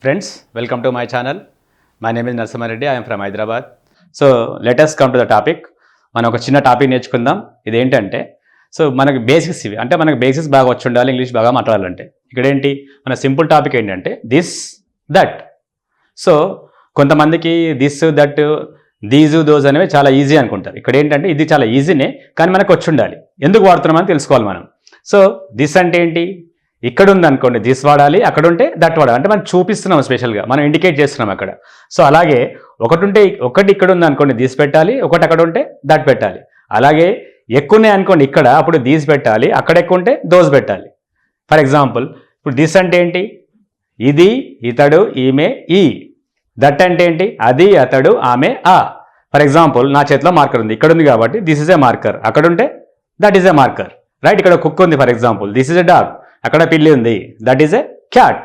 Friends, welcome to my channel. My name is Narsimareddy. I am from Hyderabad. So let us come to the topic. మనం ఒక చిన్న topic నేర్చుకుందాం. ఇదేంటంటే మనకి basics ఇవి అంటే మనకి బేసిక్స్ బాగా వచ్చి ఉండాలి, ఇంగ్లీష్ బాగా మాట్లాడాలంటే. ఇక్కడ ఏంటి మన సింపుల్ టాపిక్ ఏంటంటే దిస్ దట్. సో కొంతమందికి దిస్ దట్ దీజు దోజ్ అనేవి చాలా ఈజీ అనుకుంటారు. ఇక్కడ ఏంటంటే ఇది చాలా ఈజీనే, కానీ మనకు వచ్చి ఉండాలి. ఎందుకు వాడుతున్నామని తెలుసుకోవాలి మనం. సో దిస్ అంటే ఏంటి, ఇక్కడ ఉంది అనుకోండి దిస్ వాడాలి, అక్కడ ఉంటే దట్ వాడాలి. అంటే మనం చూపిస్తున్నాం, స్పెషల్గా మనం ఇండికేట్ చేస్తున్నాం అక్కడ. సో అలాగే ఒకటి ఇక్కడ ఉంది అనుకోండి దిస్ పెట్టాలి, ఒకటి అక్కడ ఉంటే దట్ పెట్టాలి. అలాగే ఎక్కువ ఉన్నాయి అనుకోండి ఇక్కడ, అప్పుడు దీస్ పెట్టాలి, అక్కడ ఎక్కువ ఉంటే దోస్ పెట్టాలి. ఫర్ ఎగ్జాంపుల్ ఇప్పుడు దిస్ అంటే ఏంటి, ఇది, ఇతడు, ఈమె, ఈ. దట్ అంటే ఏంటి, అది, అతడు, ఆమె, ఆ. ఫర్ ఎగ్జాంపుల్ నా చేతిలో మార్కర్ ఉంది, ఇక్కడ ఉంది కాబట్టి దిస్ ఇస్ ఏ మార్కర్, అక్కడ ఉంటే that is a marker. Right, ఇక్కడ కుక్క ఉంది for example, this is a dog, అక్కడ పిల్లి ఉంది, దట్ ఈస్ ఎ క్యాట్.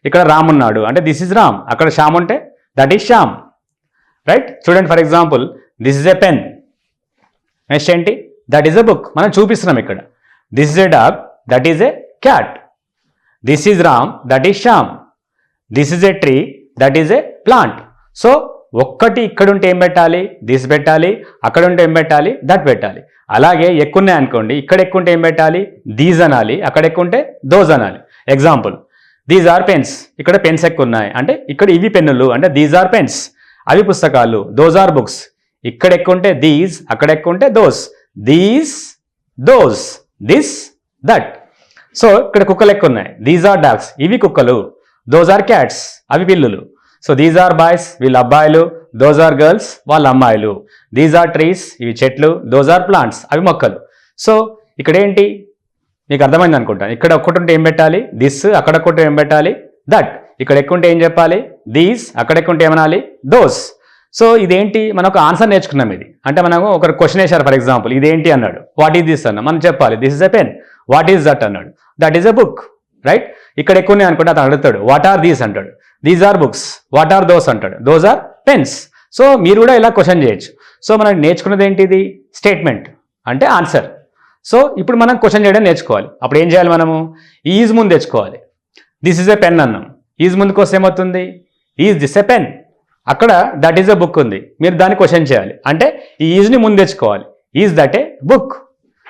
ఇక్కడ రామ్ ఉన్నాడు అంటే దిస్ ఇస్ రామ్, అక్కడ శ్యామ్ ఉంటే దట్ ఈస్ శ్యామ్. రైట్, చూడండి for example this is a pen, next ఏంటి దట్ ఈస్ ఎ బుక్. మనం చూపిస్తున్నాం ఇక్కడ this is a dog, that is a cat. This is Ram, that is Shyam. This is a tree, that is a plant. So ఒక్కటి ఇక్కడ ఉంటే ఏం పెట్టాలి, this పెట్టాలి, అక్కడ ఉంటే ఏం పెట్టాలి, దట్ పెట్టాలి. అలాగే ఎక్కువ ఉన్నాయి అనుకోండి, ఇక్కడ ఎక్కువ ఉంటే ఏం పెట్టాలి, దీస్ అనాలి, అక్కడ ఎక్కువ ఉంటే దోస్ అనాలి. ఎగ్జాంపుల్ దీస్ ఆర్ పెన్స్, ఇక్కడ పెన్స్ ఎక్కువ ఉన్నాయి అంటే ఇక్కడ ఇవి పెన్నులు అంటే దీస్ ఆర్ పెన్స్. అవి పుస్తకాలు, దోస్ ఆర్ బుక్స్. ఇక్కడ ఎక్కువ ఉంటే దీస్, అక్కడ ఎక్కువ ఉంటే those. These, those, this, that. So ఇక్కడ కుక్కలు ఎక్కువ ఉన్నాయి, దీస్ ఆర్ డాగ్స్, ఇవి కుక్కలు. దోస్ ఆర్ క్యాట్స్, అవి పిల్లులు. సో దీస్ ఆర్ బాయ్స్, వీళ్ళు అబ్బాయిలు. దోస్ ఆర్ గర్ల్స్, వాళ్ళ అమ్మాయిలు. దీస్ ఆర్ ట్రీస్, ఇవి చెట్లు. దోస్ ఆర్ ప్లాంట్స్, అవి మొక్కలు. సో ఇక్కడ ఏంటి మీకు అర్థమైంది అనుకుంటాను. ఇక్కడ ఒక్కటి ఉంటే ఏం పెట్టాలి, దిస్, అక్కడ ఒక్కటి ఏం పెట్టాలి, దట్. ఇక్కడ ఎక్కువ ఉంటే ఏం చెప్పాలి, దీస్, అక్కడ ఎక్కువ ఉంటే ఏమనాలి, దోస్. సో ఇదేంటి మనం ఒక ఆన్సర్ నేర్చుకున్నాం. ఇది అంటే మనము ఒక క్వశ్చన్ వేశారు ఫర్ ఎగ్జాంపుల్, ఇదేంటి అన్నాడు, వాట్ ఈస్ దిస్ అన్నా, మనం చెప్పాలి this is a pen. What is that అన్నాడు, that is a book. Right, ఇక్కడ ఎక్కువ ఉన్నాయి అనుకుంటే అతను అడుగుతాడు వాట్ ఆర్ దీస్ అంటాడు, these are books. What are those అంటాడు, దోస్ ఆర్ పెన్స్. సో మీరు కూడా ఇలా క్వశ్చన్ చేయొచ్చు. సో మనం నేర్చుకున్నది ఏంటిది, స్టేట్మెంట్ అంటే ఆన్సర్. సో ఇప్పుడు మనం క్వశ్చన్ చేయడం నేర్చుకోవాలి. అప్పుడు ఏం చేయాలి, మనము ఈజ్ ముందు తెచ్చుకోవాలి. దిస్ ఇస్ ఎ పెన్ అన్నాం, ఈజ్ ముందుకు వస్తే ఏమవుతుంది, ఈజ్ దిస్ ఎ పెన్. అక్కడ దట్ ఈజ్ ఎ బుక్ ఉంది, మీరు దాన్ని క్వశ్చన్ చేయాలి అంటే ఈ ఈజ్ని ముందు తెచ్చుకోవాలి. Is that A book.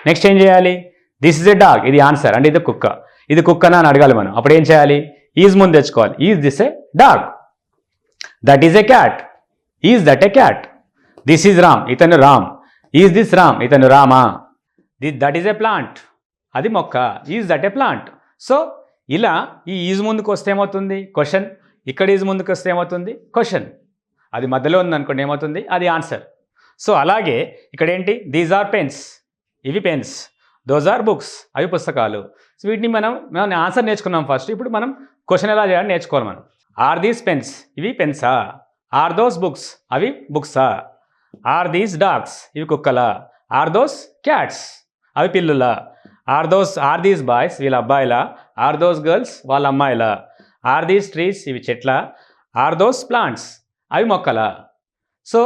Next ఏం చేయాలి, దిస్ ఇస్ ఎ డాగ్, ఇది ఆన్సర్ అంటే ఇది కుక్క, ఇది కుక్కనా అని అడగాలి మనం. అప్పుడు ఏం చేయాలి, ఈజ్ ముందు తెచ్చుకోవాలి. Is this a dog. That is a cat, is that a cat. This is Ram, ఇతను రామ్. ఈజ్ దిస్ రామ్, ఇతను Rama. That is a plant, అది మొక్క. Is that a plant. So ఇలా ఈ ఈజ్ ముందుకు వస్తే ఏమవుతుంది క్వశ్చన్, ఇక్కడ ఈజ్ ముందుకు వస్తే ఏమవుతుంది క్వశ్చన్. అది మధ్యలో ఉంది ఏమవుతుంది, అది ఆన్సర్. సో అలాగే ఇక్కడ ఏంటి, దీస్ ఆర్ పెన్స్, ఇవి పెన్స్. దోస్ ఆర్ బుక్స్, అవి పుస్తకాలు. సో వీటిని మనం ఆన్సర్ నేర్చుకున్నాం ఫస్ట్. ఇప్పుడు మనం క్వశ్చన్ ఎలా చేయాలని నేర్చుకోవాలి మనం. ఆర్ దీస్ పెన్స్, ఇవి పెన్సా. ఆర్ దోస్ బుక్స్, అవి బుక్సా. ఆర్ దీస్ డాగ్స్, ఇవి కుక్కలా. ఆర్ దోస్ క్యాట్స్, అవి పిల్లులా. ఆర్ దీస్ బాయ్స్, వీళ్ళ అబ్బాయిలా. ఆర్ దోస్ గర్ల్స్, వాళ్ళ అమ్మాయిలా. ఆర్ దీస్ ట్రీస్, ఇవి చెట్ల. ఆర్ దోస్ ప్లాంట్స్, అవి మొక్కలా. సో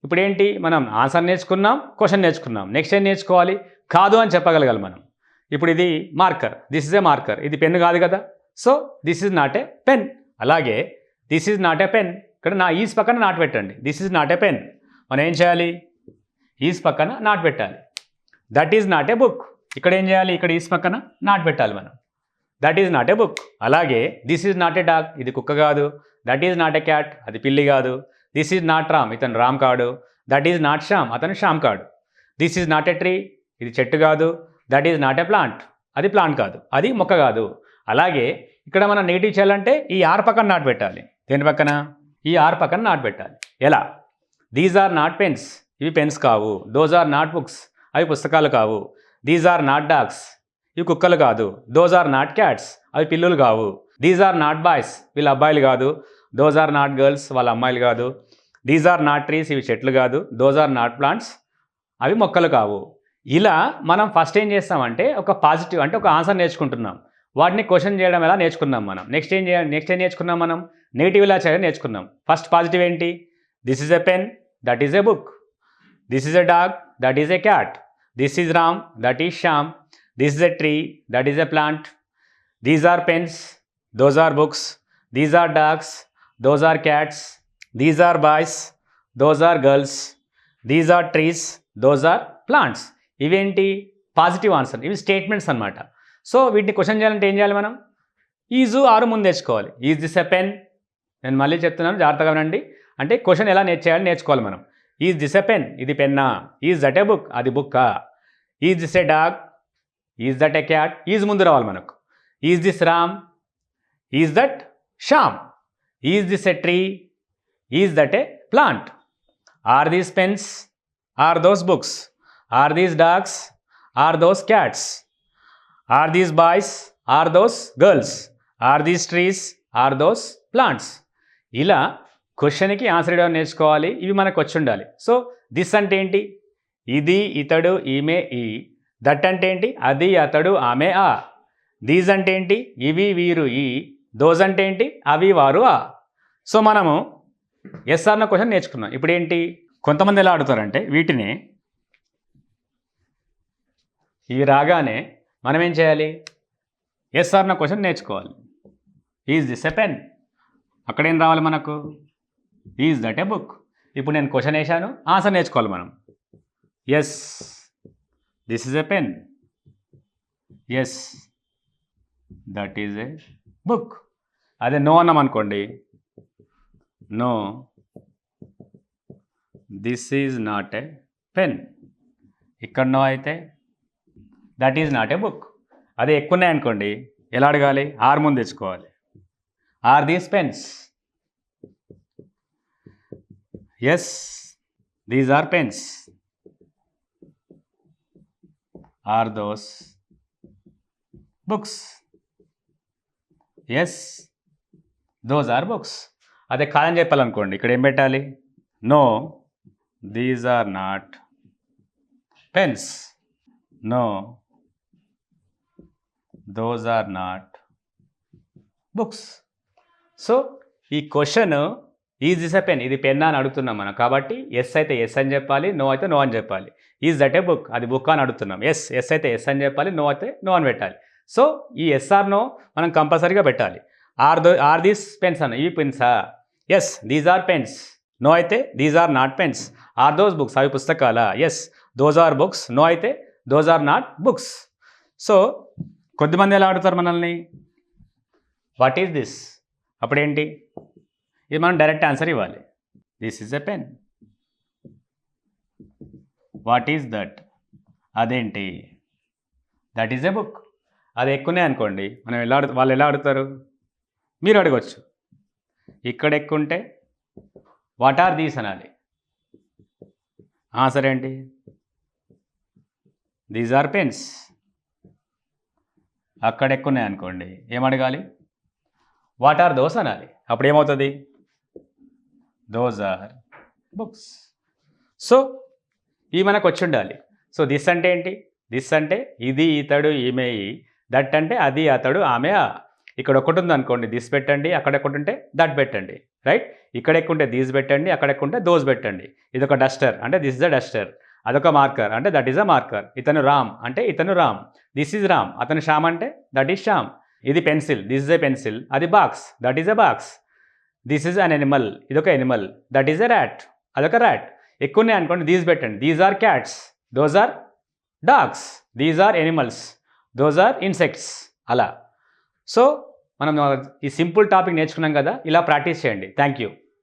ఇప్పుడు ఏంటి, మనం ఆన్సర్ నేర్చుకున్నాం, క్వశ్చన్ నేర్చుకున్నాం. నెక్స్ట్ ఏం నేర్చుకోవాలి, కాదు అని చెప్పగలగాలి మనం. ఇప్పుడు ఇది marker, this is a marker, ఇది పెన్ కాదు కదా. So this is not a pen. అలాగే this is not a pen, ఇక్కడ నా ఈజ్ పక్కన నాట్ పెట్టండి. This is not a pen, మనం ఏం చేయాలి, ఈజ్ పక్కన నాట్ పెట్టాలి. That is not a book, ఇక్కడ ఏం చేయాలి, ఇక్కడ ఈజ్ పక్కన నాట్ పెట్టాలి మనం. That is not a book. అలాగే this is not a dog, ఇది కుక్క కాదు. That is not A cat, అది పిల్లి కాదు. దిస్ ఈజ్ నాట్ రామ్, ఇతను రామ్ కాడు. దట్ ఈజ్ నాట్ శ్యామ్, అతను శ్యామ్ కాడు. This is not A tree, ఇది చెట్టు కాదు. That is not A plant, అది ప్లాంట్ కాదు, అది మొక్క కాదు. అలాగే ఇక్కడ మనం నెగిటివ్ చేయాలంటే ఈ ఆర్ పక్కన నాట్ పెట్టాలి. దేని పక్కన, ఈ ఆర్ పక్కన నాట్ పెట్టాలి. ఎలా, దీస్ ఆర్ నాట్ పెన్స్, ఇవి పెన్స్ కావు. దోస్ ఆర్ నాట్ బుక్స్, అవి పుస్తకాలు కావు. దీస్ ఆర్ నాట్ డాగ్స్, ఇవి కుక్కలు కాదు. దోస్ ఆర్ నాట్ క్యాట్స్, అవి పిల్లులు కావు. దీస్ ఆర్ నాట్ బాయ్స్, వీళ్ళ అబ్బాయిలు కాదు. దోస్ ఆర్ నాట్ గర్ల్స్, వాళ్ళ అమ్మాయిలు కాదు. దీస్ ఆర్ నాట్ ట్రీస్, ఇవి చెట్లు కాదు. దోస్ ఆర్ నాట్ ప్లాంట్స్, అవి మొక్కలు కావు. ఇలా మనం ఫస్ట్ ఏం చేస్తామంటే ఒక పాజిటివ్ అంటే ఒక ఆన్సర్ నేర్చుకుంటున్నాం. వాటిని క్వశ్చన్ చేయడం ఎలా నేర్చుకున్నాం మనం. నెక్స్ట్ ఏం నేర్చుకున్నాం మనం, నెగిటివ్ ఎలా చేయడం నేర్చుకున్నాం. ఫస్ట్ పాజిటివ్ ఏంటి, this is a pen, that is a book. This is a dog, that is a cat. This is Ram, that is Shyam. This is a tree, that is a plant. These are pens, those are books. These are dogs, those are cats, these are boys, those are girls, these are trees, those are plants. ఇవేంటి? Positive answer. ఇవి statements అనమాట. So వీటిని question చేయాలంటే ఏం చేయాలి మనం? Is ఆరు ముందు తెచ్చుకోవాలి. Is this a pen? నేను మళ్ళీ చెప్తున్నాను, జాగ్రత్తగా వినండి. అంటే క్వశ్చన్ ఎలా చేయాలి నేర్చుకోవాలి మనం. Is this a pen? ఇది పెన్నా. Is that a book? అది బుక్కా. Is this a dog? Is that a cat? Is ముందు రావాలి మనకు. Is this Ram? Is that Shyam? Is this a tree? Is that a plant? Are these pens? Are those books? Are these dogs? Are those cats? Are these boys? Are those girls? Are these trees? Are those plants? ఇలా క్వశ్చన్కి answer ఇవ్వడం నేర్చుకోవాలి. ఇవి మనకు వచ్చి ఉండాలి. So this అంటే ఏంటి? ఇది, ఇతడు, ఈమె, ఈ. దట్ అంటే ఏంటి? అది, అతడు, ఆమె, ఆ. దీస్ అంటే ఏంటి? ఇవి, వీరు, ఈ. దోస్ అంటే ఏంటి? అవి, వారు, ఆ. సో మనము ఎస్ఆర్న క్వశ్చన్ నేర్చుకున్నాం. ఇప్పుడు ఏంటి? కొంతమంది ఎలా ఆడుతారంటే వీటిని ఇవి రాగానే మనం ఏం చేయాలి? ఎస్ఆర్న క్వశ్చన్ నేర్చుకోవాలి. Is this a pen? అక్కడేం రావాలి మనకు? Is that a book? ఇప్పుడు నేను క్వశ్చన్ వేసాను, ఆన్సర్ నేర్చుకోవాలి మనం. Yes this is a pen. Yes that is a book. అదే నో అన్నాం అనుకోండి, no this is not a pen. ఇక్కడ నో అయితే that is not a book. అదే ఎక్కువ ఉన్నాయనుకోండి ఎలా అడగాలి? ఆర్ ముందు తెచ్చుకోవాలి. Are these pens? Yes these are pens. Are those books? Yes those are books. అదే కాదని చెప్పాలనుకోండి ఇక్కడ ఏం పెట్టాలి? No these are not pens. No those are not books. So ఈ question is this a pen? ఇది పెన్ అని అడుగుతున్నాం మనం, కాబట్టి ఎస్ అయితే ఎస్ అని చెప్పాలి, నో అయితే నో అని చెప్పాలి. Is that A book? అది బుక్ అని అడుగుతున్నాం. ఎస్ అయితే ఎస్ అని చెప్పాలి, నో అయితే నో అని పెట్టాలి. సో ఈ ఎస్ ఆర్ నో మనం కంపల్సరీగా పెట్టాలి. ఆర్ దీస్ పెన్స్ అన్న? ఇవి పెన్సా? Yes these are pens. No అయితే these are not pens. Are those books? అవి పుస్తకాలా? Yes those are books. No అయితే those are not books. So కొద్దిమంది ఎలా ఆడుతారు మనల్ని? What is this? అప్పుడేంటి? ఇది మనం డైరెక్ట్ ఆన్సర్ ఇవ్వాలి. This is a pen. What is that? అదేంటి? That is a book. అది ఎక్కువనే అనుకోండి మనం వాళ్ళు ఎలా అడుగుతారు? మీరు అడగచ్చు. ఇక్కడ ఎక్కువ ఉంటే వాట్ ఆర్ దీస్ అనాలి. ఆన్సర్ ఏంటి? These are pens. అక్కడ ఎక్కువ ఉన్నాయి అనుకోండి ఏమడగాలి? వాట్ ఆర్ దోస్ అనాలి. అప్పుడు ఏమవుతుంది? Those are books. సో ఇవి మనకు వచ్చి ఉండాలి. సో దిస్ అంటే ఏంటి? దిస్ అంటే ఇది, ఇతడు, ఈమె, ఈ. దట్ అంటే అది, అతడు, ఆమె, ఆ. ఇక్కడ ఒకటి ఉంది అనుకోండి, దిస్ పెట్టండి. అక్కడ ఒకటి ఉంటే దట్ పెట్టండి. రైట్? ఇక్కడ ఎక్కువ ఉంటే దీస్ పెట్టండి, అక్కడ ఎక్కువ ఉంటే దోస్ పెట్టండి. ఇది ఒక డస్టర్ అంటే దిస్ ఇస్ ద డస్టర్. అదొక మార్కర్ అంటే దట్ ఈస్ అ మార్కర్. ఇతను రామ్ అంటే ఇతను రామ్. This is Ram. అతను శ్యామ్ అంటే దట్ ఈస్ శ్యామ్. ఇది pencil, this is a pencil. అది box, that is a box. This is an animal, ఇదొక animal. That is a rat, అదొక ర్యాట్. ఎక్కువ ఉన్నాయి అనుకోండి దీస్ పెట్టండి. These are cats, those are dogs, these are animals, those are insects. అలా. So మనం ఈ సింపుల్ టాపిక్ నేర్చుకున్నాం కదా, ఇలా ప్రాక్టీస్ చేయండి. Thank you.